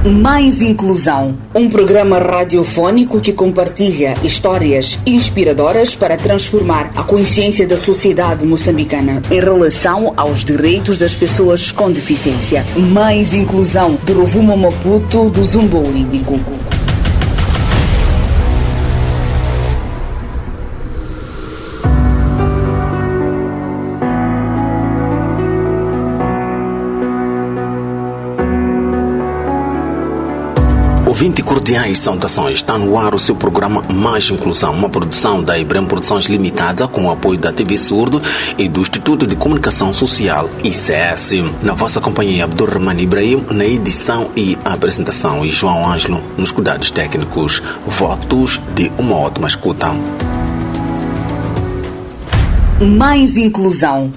Mais Inclusão, um programa radiofônico que compartilha histórias inspiradoras para transformar a consciência da sociedade moçambicana em relação aos direitos das pessoas com deficiência. Mais Inclusão, do Rovuma Maputo, do Zumboídico. Ouvinte cordiais saudações, está no ar o seu programa Mais Inclusão, uma produção da Ibrahim Produções Limitada com o apoio da TV Surdo e do Instituto de Comunicação Social, ICS. Na vossa companhia, Abdurrahman Ibrahim na edição e apresentação e João Ângelo nos cuidados técnicos. Votos de uma ótima escuta. Mais Inclusão.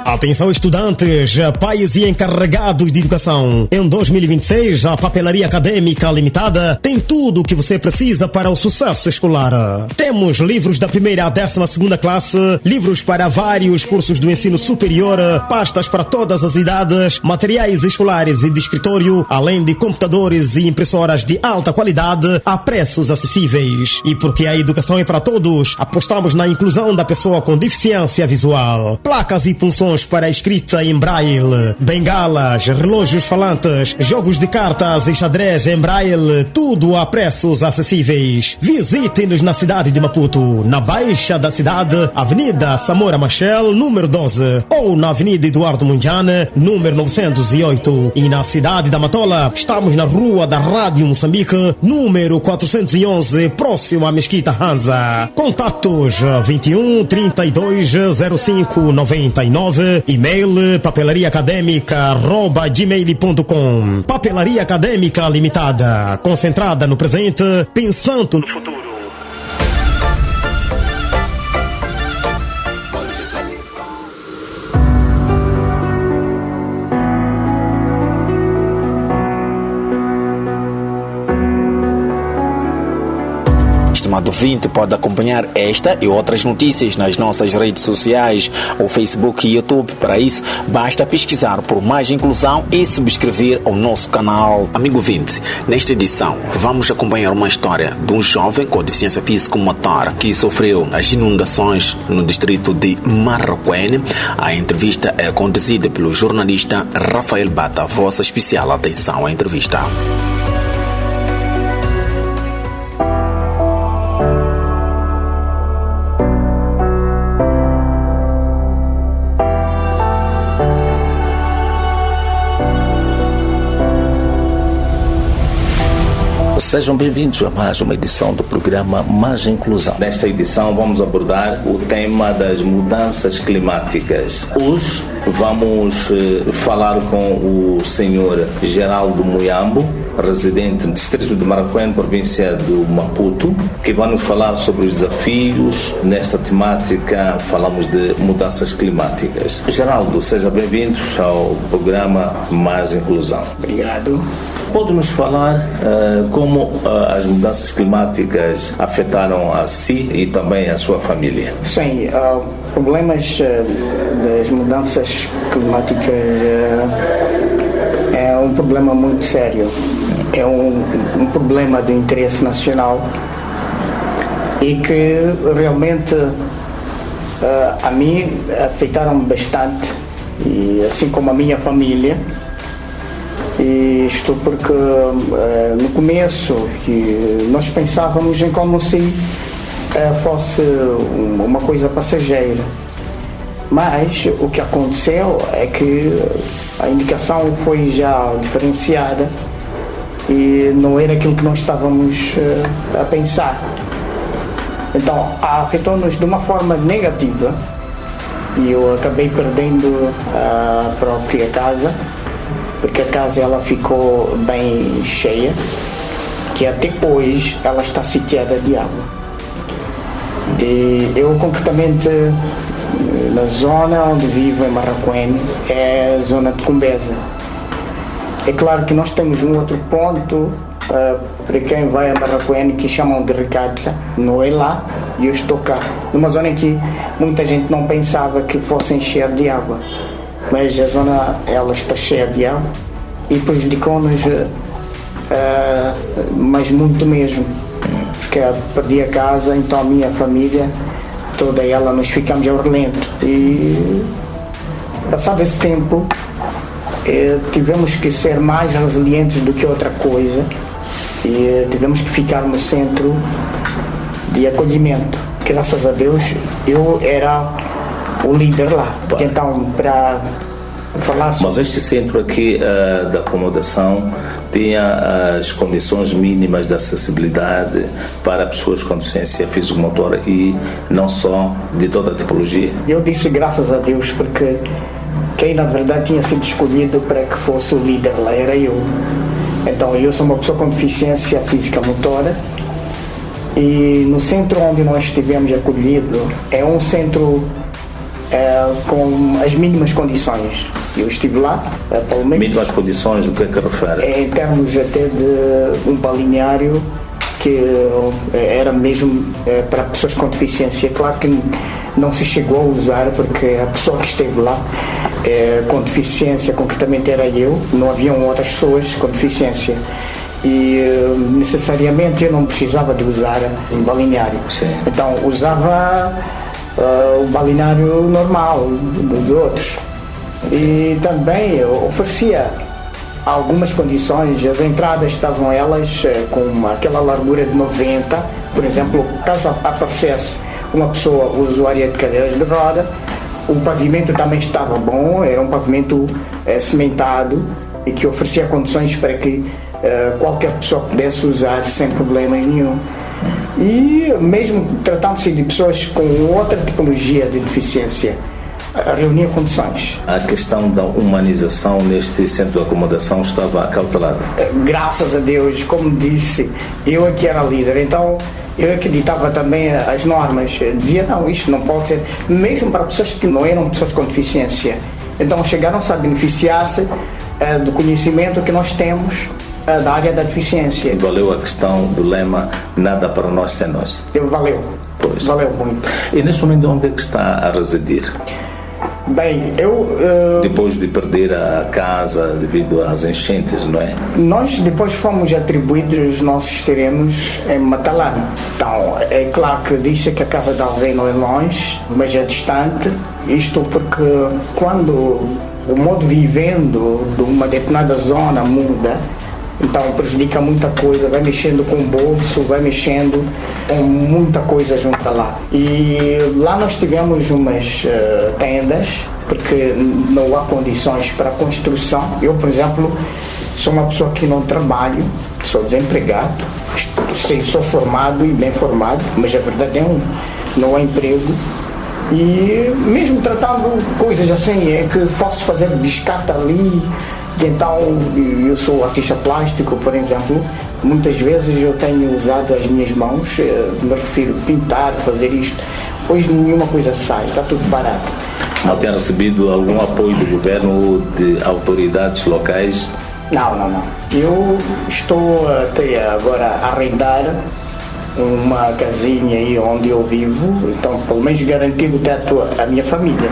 Atenção estudantes, pais e encarregados de educação. Em 2026, a Papelaria Académica Limitada tem tudo o que você precisa para o sucesso escolar. Temos livros da primeira à 12ª classe, livros para vários cursos do ensino superior, pastas para todas as idades, materiais escolares e de escritório, além de computadores e impressoras de alta qualidade a preços acessíveis. E porque a educação é para todos, apostamos na inclusão da pessoa com deficiência visual. Placas e punções para a escrita em braille, bengalas, relógios falantes, jogos de cartas e xadrez em braille, tudo a preços acessíveis. Visite-nos na cidade de Maputo, na Baixa da cidade, Avenida Samora Machel, número 12, ou na Avenida Eduardo Mundiane, número 908. E na cidade da Matola, estamos na Rua da Rádio Moçambique, número 411, próximo à Mesquita Hanza. Contatos 21 32 05 99. E-mail papelariaacademica@gmail.com. Papelaria Académica Limitada, concentrada no presente, pensando no futuro. Estimado ouvinte, pode acompanhar esta e outras notícias nas nossas redes sociais, o Facebook e YouTube. Para isso, basta pesquisar por Mais Inclusão e subscrever ao nosso canal. Amigo ouvinte, nesta edição vamos acompanhar uma história de um jovem com deficiência físico-motora que sofreu as inundações no distrito de Marraquém. A entrevista é conduzida pelo jornalista Rafael Bata. Vossa especial atenção à entrevista. Sejam bem-vindos a mais uma edição do programa Mais Inclusão. Nesta edição vamos abordar o tema das mudanças climáticas. Hoje vamos falar com o senhor Geraldo Muyambo, residente no distrito de Marraquém, província do Maputo, que vai nos falar sobre os desafios. Nesta temática falamos de mudanças climáticas. Geraldo, seja bem-vindo ao programa Mais Inclusão. Obrigado. Pode nos falar como as mudanças climáticas afetaram a si e também a sua família? Sim, problemas das mudanças climáticas é um problema muito sério. É um problema de interesse nacional e que realmente a mim afetaram bastante, e assim como a minha família. E isto porque no começo nós pensávamos em como se fosse uma coisa passageira, mas o que aconteceu é que a indicação foi já diferenciada e não era aquilo que nós estávamos a pensar. Então afetou-nos de uma forma negativa e eu acabei perdendo a própria casa, porque a casa ela ficou bem cheia, que até hoje ela está sitiada de água. E eu concretamente na zona onde vivo, em Marraquém, é a zona de Cumbeza. É claro que nós temos um outro ponto para quem vai a Marraquém que chamam de Ricatla, não é lá, e eu estou cá, numa zona em que muita gente não pensava que fosse encher de água. Mas a zona ela está cheia de água e prejudicou-nos, mas muito mesmo, porque perdi a casa, então a minha família, toda ela, nós ficamos ao relento. E passado esse tempo, tivemos que ser mais resilientes do que outra coisa e tivemos que ficar no centro de acolhimento. Graças a Deus eu era o líder lá. Então, para falar sobre... Mas este centro aqui da acomodação tinha as condições mínimas de acessibilidade para pessoas com deficiência físico-motora e não só de toda a tipologia? Eu disse graças a Deus porque quem na verdade tinha sido escolhido para que fosse o líder lá era eu. Então eu sou uma pessoa com deficiência física-motora e no centro onde nós estivemos acolhidos é um centro com as mínimas condições. Eu estive lá, pelo menos... Mínimas condições, o que é que refere? Em termos até de um balneário que era mesmo para pessoas com deficiência. Claro que não se chegou a usar porque a pessoa que esteve lá com deficiência, concretamente era eu, não haviam outras pessoas com deficiência. E necessariamente eu não precisava de usar um balneário. Sim. Então usava o balneário normal dos outros. E também eu oferecia algumas condições, as entradas estavam elas com aquela largura de 90, por exemplo, caso aparecesse uma pessoa usuária de cadeiras de roda, o pavimento também estava bom, era um pavimento cimentado e que oferecia condições para que qualquer pessoa pudesse usar sem problemas nenhum. E mesmo tratando-se de pessoas com outra tipologia de deficiência, reunia condições. A questão da humanização neste centro de acomodação estava acautelada? Graças a Deus, como disse, eu é que era líder, então eu é que ditava também as normas, dizia não, isto não pode ser, mesmo para pessoas que não eram pessoas com deficiência. Então chegaram-se a beneficiar-se do conhecimento que nós temos da área da deficiência. Valeu a questão do lema nada para nós sem nós? Valeu, pois. Valeu muito. E neste momento onde é que está a residir? Bem, depois de perder a casa devido às enchentes, não é? Nós depois fomos atribuídos os nossos terrenos em Matalana. Então, é claro que diz que a casa de alguém não é longe, mas é distante. Isto porque quando o modo de vivendo de uma determinada zona muda, então prejudica muita coisa, vai mexendo com o bolso, vai mexendo com muita coisa junto a lá. E lá nós tivemos umas tendas, porque não há condições para construção. Eu, por exemplo, sou uma pessoa que não trabalho, sou desempregado, sou formado e bem formado, mas a verdade não há emprego. E mesmo tratando coisas assim, é que posso fazer biscata ali. Então, eu sou artista plástico, por exemplo, muitas vezes eu tenho usado as minhas mãos, me refiro a pintar, fazer isto. Hoje nenhuma coisa sai, está tudo barato. Não tem recebido algum apoio do governo ou de autoridades locais? Não. Eu estou até agora a arrendar uma casinha aí onde eu vivo, então pelo menos garantir o teto à minha família.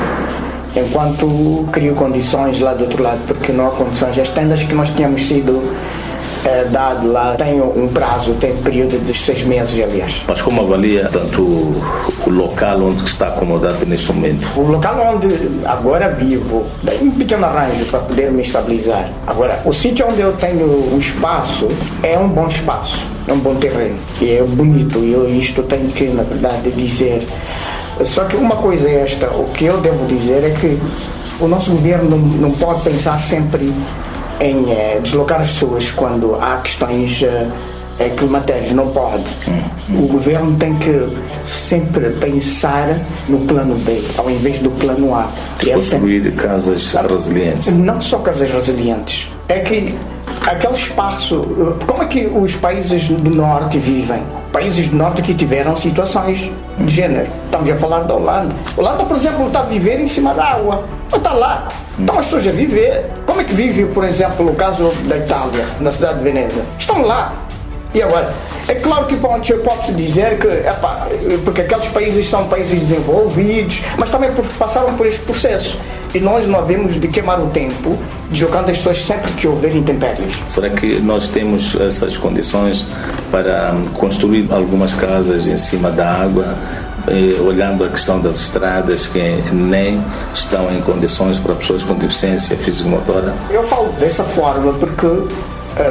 Enquanto crio condições lá do outro lado, porque não há condições. As tendas que nós tínhamos sido dado lá têm um prazo, tem um período de 6 meses, aliás. Mas como avalia tanto o local onde está acomodado neste momento? O local onde agora vivo, tem um pequeno arranjo para poder me estabilizar. Agora, o sítio onde eu tenho um espaço é um bom espaço, é um bom terreno e é bonito. E isto tenho que, na verdade, dizer. Só que uma coisa é esta, o que eu devo dizer é que o nosso governo não pode pensar sempre em deslocar as pessoas quando há questões climatéricas, não pode. O governo tem que sempre pensar no plano B, ao invés do plano A. Construir casas resilientes. Não só casas resilientes, é que aquele espaço, como é que os países do norte vivem? Países do norte que tiveram situações de género. Estamos a falar da Holanda. A Holanda, por exemplo, está a viver em cima da água. Mas está lá. Estão as pessoas a viver. Como é que vive, por exemplo, o caso da Itália, na cidade de Veneza? Estão lá. E agora, é claro que pode-se dizer que, porque aqueles países são países desenvolvidos, mas também passaram por este processo. E nós não havemos de queimar o tempo deslocando as pessoas sempre que houver intempéries. Será que nós temos essas condições para construir algumas casas em cima da água, olhando a questão das estradas que nem estão em condições para pessoas com deficiência físico-motora? Eu falo dessa forma porque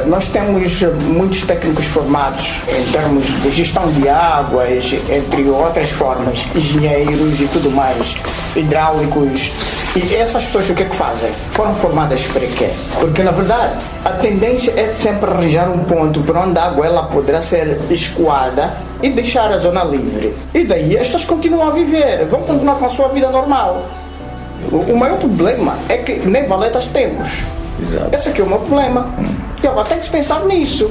nós temos muitos técnicos formados em termos de gestão de águas, entre outras formas, engenheiros e tudo mais, hidráulicos. E essas pessoas o que é que fazem? Foram formadas para quê? Porque, na verdade, a tendência é de sempre arranjar um ponto por onde a água ela poderá ser escoada e deixar a zona livre. E daí as pessoas continuam a viver, vão continuar com a sua vida normal. O maior problema é que nem valetas temos. Exato. Esse aqui é o meu problema. E agora tem que se pensar nisso.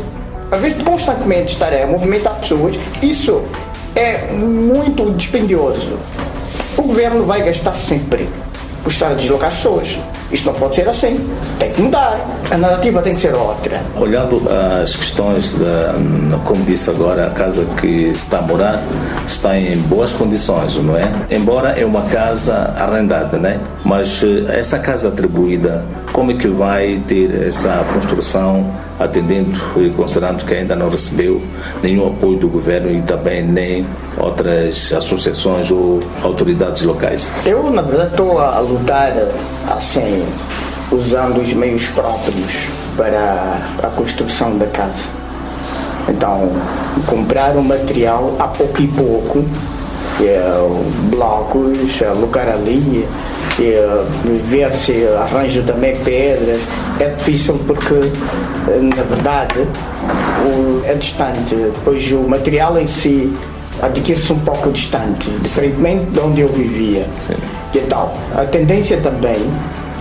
Às vezes constantemente estar a movimentar pessoas, isso é muito dispendioso. O governo vai gastar sempre por estar a deslocar as pessoas. Isto não pode ser assim. Tem que mudar. A narrativa tem que ser outra. Olhando as questões, como disse agora, a casa que está a morar está em boas condições, não é? Embora é uma casa arrendada, né? Mas essa casa atribuída, como é que vai ter essa construção, atendendo e considerando que ainda não recebeu nenhum apoio do governo e também nem outras associações ou autoridades locais? Eu, na verdade, estou a lutar assim, usando os meios próprios para a construção da casa. Então, comprar o material a pouco e pouco, blocos, alocar ali, ver se arranjo também pedras. É difícil porque, na verdade, é distante, pois o material em si adquire-se um pouco distante, diferentemente de onde eu vivia. Sim. E então, a tendência também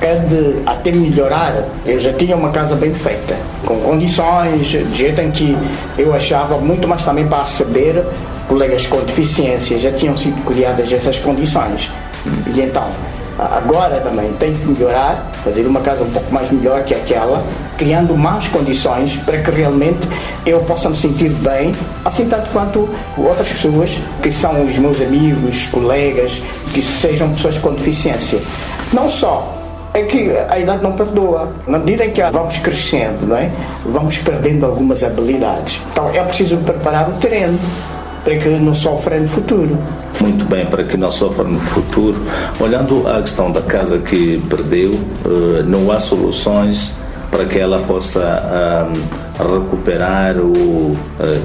é de até melhorar. Eu já tinha uma casa bem feita, com condições, de jeito em que eu achava muito mais também para receber colegas com deficiência, já tinham sido criadas essas condições. E então, agora também tem que melhorar, fazer uma casa um pouco mais melhor que aquela, criando mais condições para que realmente eu possa me sentir bem, assim tanto quanto outras pessoas que são os meus amigos, colegas, que sejam pessoas com deficiência. Não só é que a idade não perdoa. Na medida em que vamos crescendo, não é? Vamos perdendo algumas habilidades. Então é preciso preparar o terreno para que não sofra no futuro. Muito bem, para que não sofra no futuro. Olhando a questão da casa que perdeu, não há soluções para que ela possa recuperar ou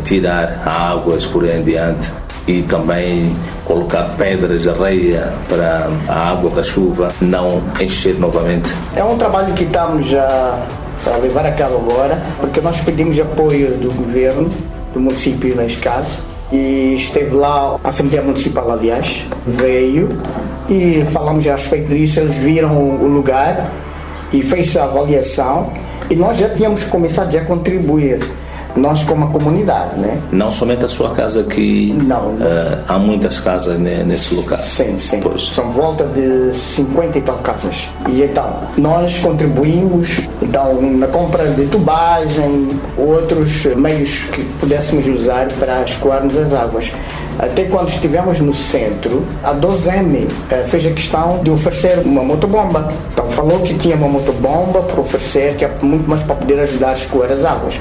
tirar águas por aí em diante e também colocar pedras de areia para a água da chuva não encher novamente? É um trabalho que estamos a levar a cabo agora, porque nós pedimos apoio do governo, do município neste caso, e esteve lá a Assembleia Municipal, aliás, veio e falamos a respeito disso. Eles viram o lugar e fez a avaliação e nós já tínhamos começado já a contribuir, nós como a comunidade, né? Não somente a sua casa aqui, não. Há muitas casas nesse lugar. Sim, sim. Pois. São volta de 50 e tal casas. E então, nós contribuímos então, na compra de tubagem, outros meios que pudéssemos usar para escoarmos as águas. Até quando estivemos no centro, a 12M fez a questão de oferecer uma motobomba. Então falou que tinha uma motobomba para oferecer, que é muito mais para poder ajudar a escoar as águas.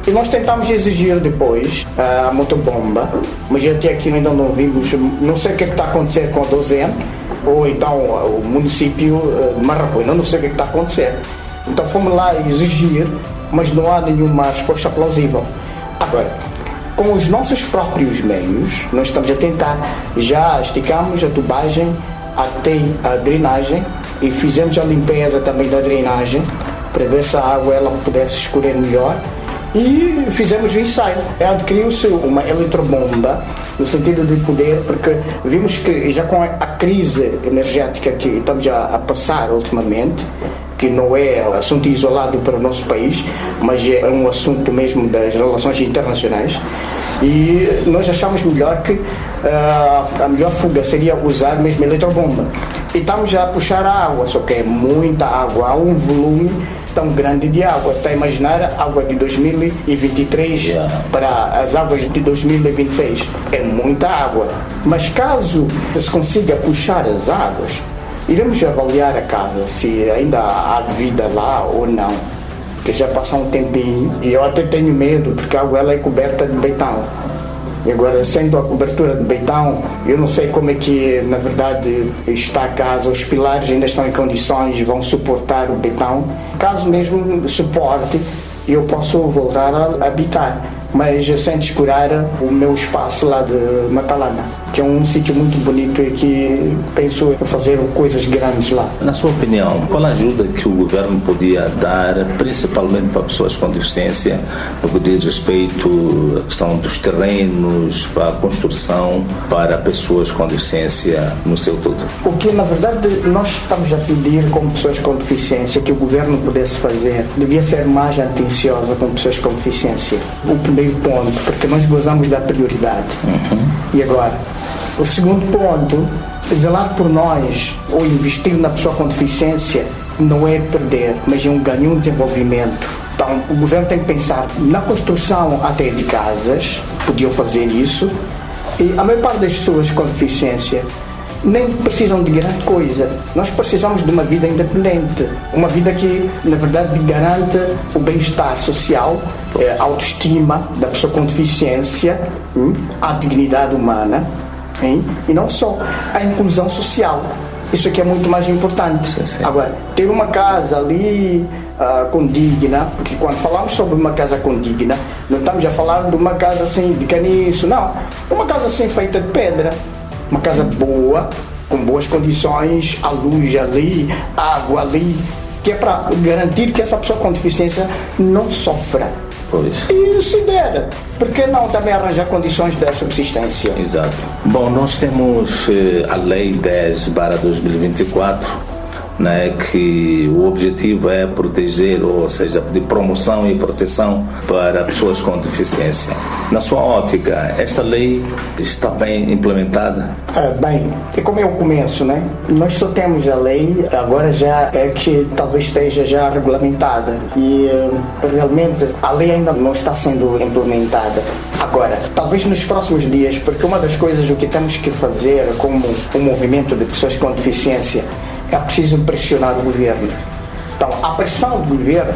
E nós tentámos exigir depois a motobomba, mas até aqui ainda não vimos, não sei o que é que está a acontecer com a 12M, ou então o município de Marrapoina, não sei o que é que está a acontecer. Então fomos lá exigir, mas não há nenhuma resposta plausível. Agora, com os nossos próprios meios, nós estamos a tentar, já esticamos a tubagem até a drenagem e fizemos a limpeza também da drenagem para ver se a água ela pudesse escorrer melhor. E fizemos o ensaio. Adquiriu-se uma eletrobomba, no sentido de poder, porque vimos que já com a crise energética que estamos a passar ultimamente, que não é assunto isolado para o nosso país, mas é um assunto mesmo das relações internacionais, e nós achamos melhor que a melhor fuga seria usar mesmo a eletrobomba. E estamos já a puxar a água, só que é muita água, há um volume tão grande de água. Está a imaginar a água de 2023 para as águas de 2026. É muita água. Mas caso se consiga puxar as águas, iremos avaliar a casa, se ainda há vida lá ou não. Porque já passou um tempinho e eu até tenho medo, porque a água ela é coberta de beitão. E agora, sendo a cobertura de beitão, eu não sei como é que, na verdade, está a casa. Os pilares ainda estão em condições, vão suportar o beitão. Caso mesmo suporte, eu posso voltar a habitar, mas sem descurar o meu espaço lá de Matalana, que é um sítio muito bonito e que penso em fazer coisas grandes lá. Na sua opinião, qual a ajuda que o governo podia dar, principalmente para pessoas com deficiência, no que diz respeito à questão dos terrenos, para a construção, para pessoas com deficiência no seu todo? O que, na verdade, nós estamos a pedir como pessoas com deficiência que o governo pudesse fazer, devia ser mais atenciosa com pessoas com deficiência. O primeiro ponto, porque nós gozamos da prioridade. E agora, o segundo ponto, zelar por nós ou investir na pessoa com deficiência não é perder, mas é um ganho, um desenvolvimento. Então, o governo tem que pensar na construção até de casas, podiam fazer isso, e a maior parte das pessoas com deficiência nem precisam de grande coisa. Nós precisamos de uma vida independente, uma vida que, na verdade, garante o bem-estar social, a autoestima da pessoa com deficiência, a dignidade humana, e não só a inclusão social. Isso aqui é muito mais importante. Sim. Agora, ter uma casa ali condigna, porque quando falamos sobre uma casa condigna, não estamos a falar de uma casa assim de caniço, não. Uma casa assim feita de pedra. Uma casa boa, com boas condições, a luz ali, a água ali, que é para garantir que essa pessoa com deficiência não sofra. Pois. E se der, por que não também arranjar condições de subsistência? Exato. Bom, nós temos a Lei 10/2024, né, que o objetivo é proteger, ou seja, de promoção e proteção para pessoas com deficiência. Na sua ótica, esta lei está bem implementada? Bem, e como eu começo, né? Nós só temos a lei, agora já é que talvez esteja já regulamentada e realmente a lei ainda não está sendo implementada. Agora, talvez nos próximos dias, porque uma das coisas o que temos que fazer como um movimento de pessoas com deficiência é preciso pressionar o governo. Então, a pressão do governo,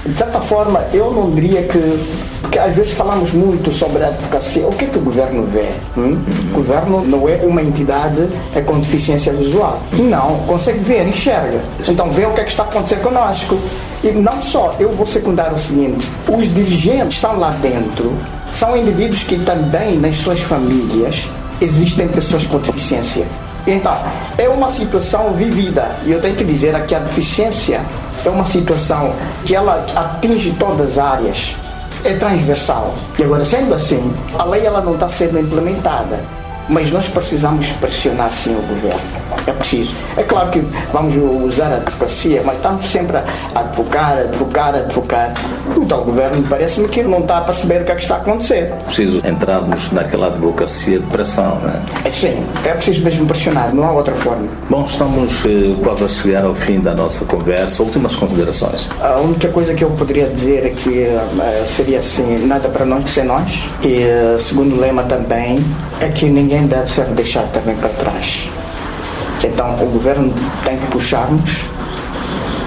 de certa forma, eu não diria que... Porque às vezes falamos muito sobre a advocacia. O que é que o governo vê? O governo não é uma entidade com deficiência visual. Não, consegue ver, enxerga. Então vê o que é que está a acontecer conosco. E não só, eu vou secundar o seguinte: os dirigentes que estão lá dentro são indivíduos que também, nas suas famílias, existem pessoas com deficiência. Então, é uma situação vivida. E eu tenho que dizer aqui, a deficiência é uma situação que ela atinge todas as áreas. É transversal. E agora, sendo assim, a lei ela não está sendo implementada. Mas nós precisamos pressionar sim o governo. É preciso. É claro que vamos usar a advocacia, mas estamos sempre a advocar. Então o governo parece-me que não está a perceber o que é que está a acontecer. Preciso entrarmos naquela advocacia de pressão, né? Sim, é preciso mesmo pressionar, não há outra forma. Bom, estamos quase a chegar ao fim da nossa conversa. Últimas considerações. A única coisa que eu poderia dizer é que seria assim: nada para nós sem nós. E segundo lema também é que ninguém deve ser deixado também para trás. Então o governo tem que puxar-nos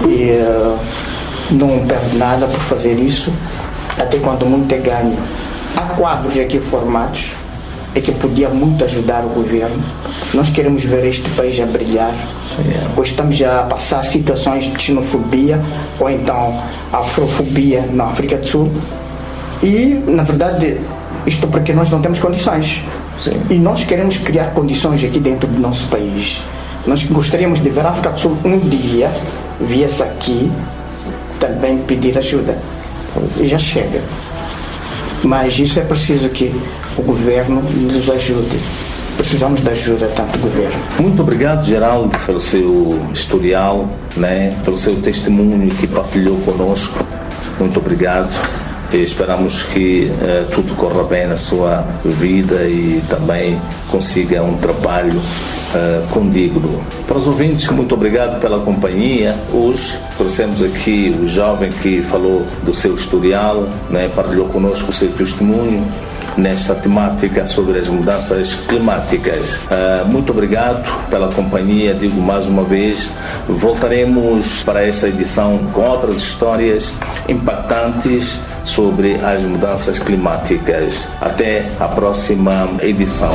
e não perde nada por fazer isso, até quando muito é ganho. Há quadros aqui formados e que podia muito ajudar o governo. Nós queremos ver este país a brilhar, pois estamos a passar situações de xenofobia ou então afrofobia na África do Sul e, na verdade, isto porque nós não temos condições. Sim. E nós queremos criar condições aqui dentro do nosso país. Nós gostaríamos de ver a África do Sul um dia viesse aqui também pedir ajuda. E já chega. Mas isso é preciso que o governo nos ajude. Precisamos da ajuda tanto do governo. Muito obrigado, Geraldo, pelo seu historial, né? Pelo seu testemunho que partilhou conosco. Muito obrigado. e esperamos que tudo corra bem na sua vida e também consiga um trabalho condigno. Para os ouvintes, muito obrigado pela companhia. Hoje trouxemos aqui o jovem que falou do seu historial, né, partilhou conosco o seu testemunho nesta temática sobre as mudanças climáticas. Muito obrigado pela companhia, digo mais uma vez, voltaremos para esta edição com outras histórias impactantes sobre as mudanças climáticas. Até a próxima edição.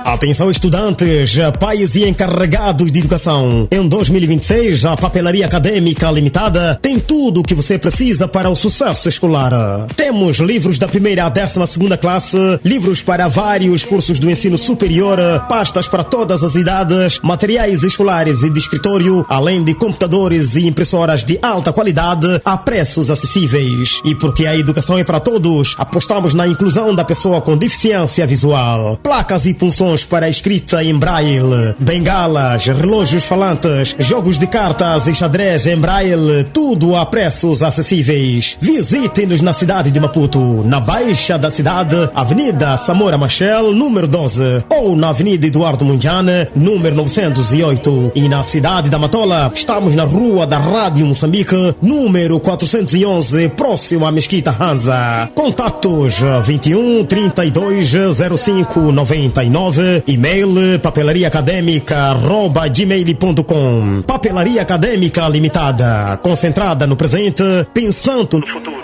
Atenção estudantes, pais e encarregados de educação. Em 2026, a Papelaria Académica Limitada tem tudo o que você precisa para o sucesso escolar. Temos livros da primeira à 12ª classe, livros para vários cursos do ensino superior, pastas para todas as idades, materiais escolares e de escritório, além de computadores e impressoras de alta qualidade a preços acessíveis. E porque a educação é para todos, apostamos na inclusão da pessoa com deficiência visual. Placas e punções para escrita em braille, bengalas, relógios falantes, jogos de cartas e xadrez em braille, tudo a preços acessíveis. Visite-nos na cidade de Maputo, na Baixa da cidade, Avenida Samora Machel, número 12, ou na Avenida Eduardo Mundiane, número 908. E na cidade da Matola, estamos na Rua da Rádio Moçambique, número 411, próximo à Mesquita Hanza. Contatos 21 32 05 99, e-mail papelariaacademica@gmail.com. Papelaria Académica Limitada, concentrada no presente, pensando no futuro.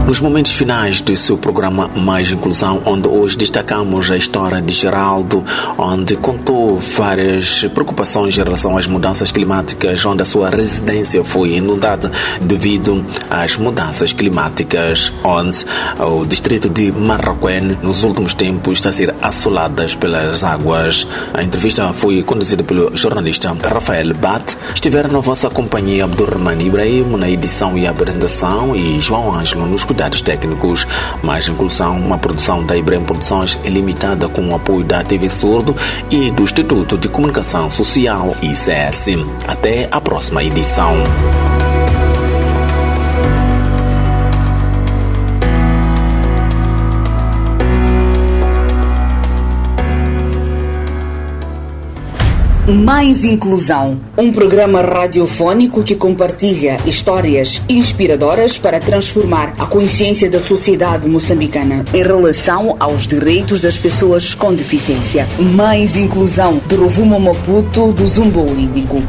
Nos momentos finais do seu programa Mais Inclusão, onde hoje destacamos a história de Geraldo, onde contou várias preocupações em relação às mudanças climáticas, onde a sua residência foi inundada devido às mudanças climáticas, onde o distrito de Marraquém, nos últimos tempos, está a ser assoladas pelas águas. A entrevista foi conduzida pelo jornalista Rafael Bat. Estiveram na vossa companhia Abdurrahman Ibrahim na edição e apresentação e João Ângelo nos cuidados técnicos. Mais Inclusão, uma produção da Ibrahim Produções limitada com o apoio da TV Surdo e do Instituto de Comunicação Social ICS. Até a próxima edição. Mais Inclusão, um programa radiofónico que compartilha histórias inspiradoras para transformar a consciência da sociedade moçambicana em relação aos direitos das pessoas com deficiência. Mais Inclusão, do Rovuma Maputo, do Zumbo Índico.